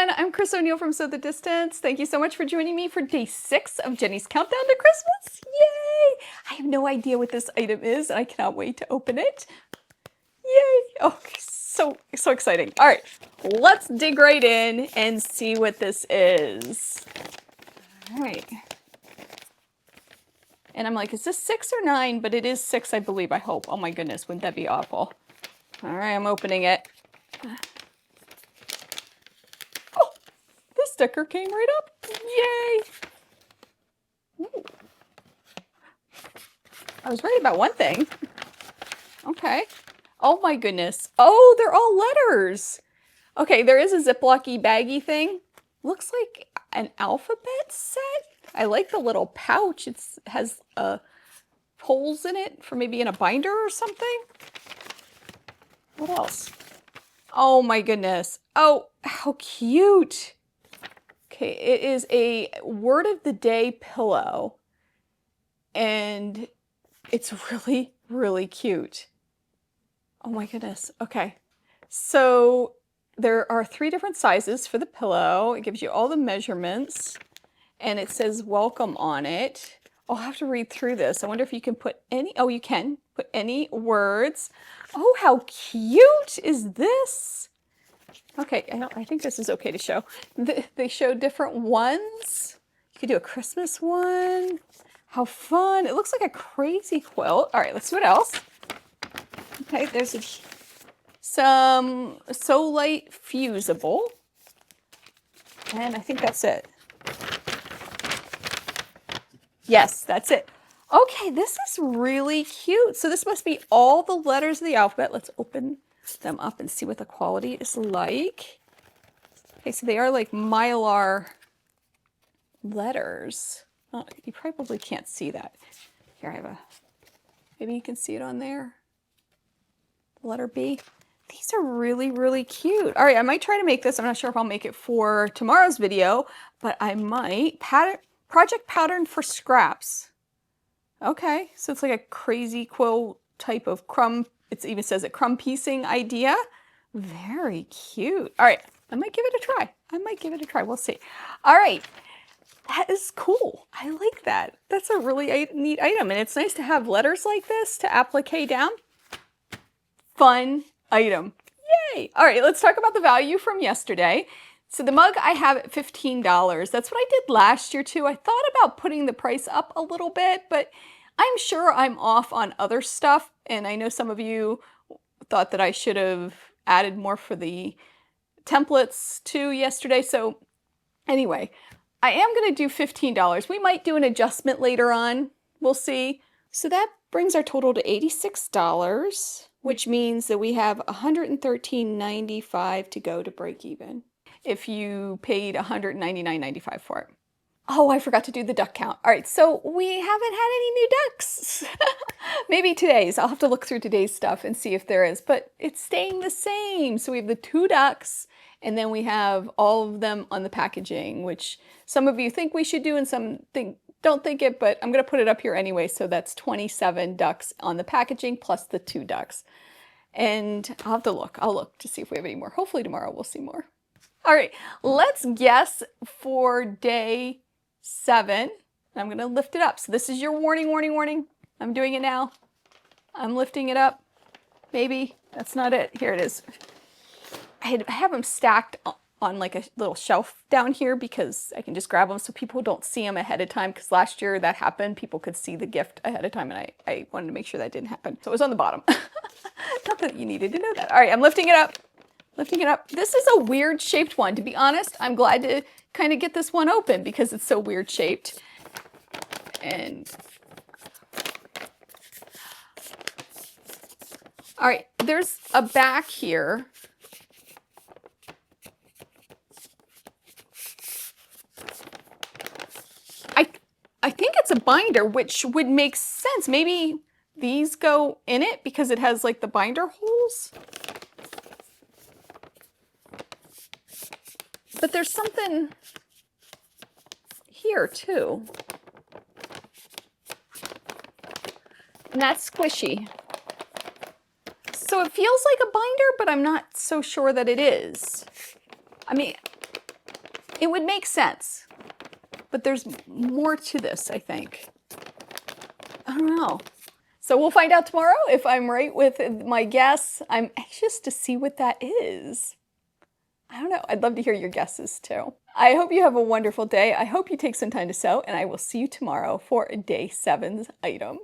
everyone, I'm Chris O'Neill from Sew the Distance. Thank you so much for joining me for day 6 of Jenny's Countdown to Christmas. Yay! I have no idea what this item is and I cannot wait to open it. Yay! Oh, so exciting. All right, let's dig right in and see what this is. All right. And I'm like, is this 6 or 9? But it is 6, I believe, I hope. Oh my goodness, wouldn't that be awful? All right, I'm opening it. Oh, the sticker came right up. Yay! Ooh. I was right about one thing. Okay. Oh my goodness. Oh, they're all letters. Okay, there is a Ziploc-y baggy thing. Looks like an alphabet set. I like the little pouch. It has holes in it for maybe in a binder or something. What else? Oh my goodness. Oh, how cute. Okay, it is a word of the day pillow. And it's really, really cute. Oh my goodness. Okay. So there are 3 different sizes for the pillow. It gives you all the measurements. And it says welcome on it. I'll have to read through this. I wonder if you can put any, oh, you can put any words. Oh, how cute is this? Okay, I think this is okay to show. They show different ones. You could do a Christmas one. How fun. It looks like a crazy quilt. All right, let's see what else. Okay, there's some So Light Fusible. And I think that's it. Yes, that's it. Okay, this is really cute. So this must be all the letters of the alphabet. Let's open them up and see what the quality is like. Okay, so they are like Mylar letters. Oh, you probably can't see that. Here, I have maybe you can see it on there. The letter B. These are really, really cute. All right, I might try to make this. I'm not sure if I'll make it for tomorrow's video, but I might. Project pattern for scraps. Okay, so it's like a crazy quilt type of crumb. It even says a crumb piecing idea. Very cute. All right, I might give it a try. We'll see. All right, that is cool. I like that. That's a really neat item, and it's nice to have letters like this to applique down. Fun item. Yay! All right, let's talk about the value from yesterday. So the mug I have at $15. That's what I did last year too. I thought about putting the price up a little bit, but I'm sure I'm off on other stuff. And I know some of you thought that I should have added more for the templates too yesterday. So anyway, I am going to do $15. We might do an adjustment later on. We'll see. So that brings our total to $86, which means that we have $113.95 to go to break even. If you paid $199.95 for it. Oh, I forgot to do the duck count. All right, so we haven't had any new ducks. Maybe today's. I'll have to look through today's stuff and see if there is, but it's staying the same. So we have the 2 ducks, and then we have all of them on the packaging, which some of you think we should do and some don't think it, but I'm going to put it up here anyway. So that's 27 ducks on the packaging plus the 2 ducks. And I'll have to look. I'll look to see if we have any more. Hopefully tomorrow we'll see more. All right, let's guess for day 7. I'm going to lift it up. So this is your warning, warning, warning. I'm doing it now. I'm lifting it up. Maybe that's not it. Here it is. I have them stacked on like a little shelf down here because I can just grab them so people don't see them ahead of time, because last year that happened. People could see the gift ahead of time, and I wanted to make sure that didn't happen. So it was on the bottom. Not that you needed to know that. All right, I'm lifting it up. Lifting it up. This is a weird shaped one. To be honest, I'm glad to kind of get this one open because it's so weird shaped. And all right, there's a back here. I think it's a binder, which would make sense. Maybe these go in it because it has like the binder holes. But there's something here too. And that's squishy. So it feels like a binder, but I'm not so sure that it is. I mean, It would make sense, but there's more to this, I think. I don't know. So we'll find out tomorrow if I'm right with my guess. I'm anxious to see what that is. I don't know. I'd love to hear your guesses too. I hope you have a wonderful day. I hope you take some time to sew, and I will see you tomorrow for day 7's item.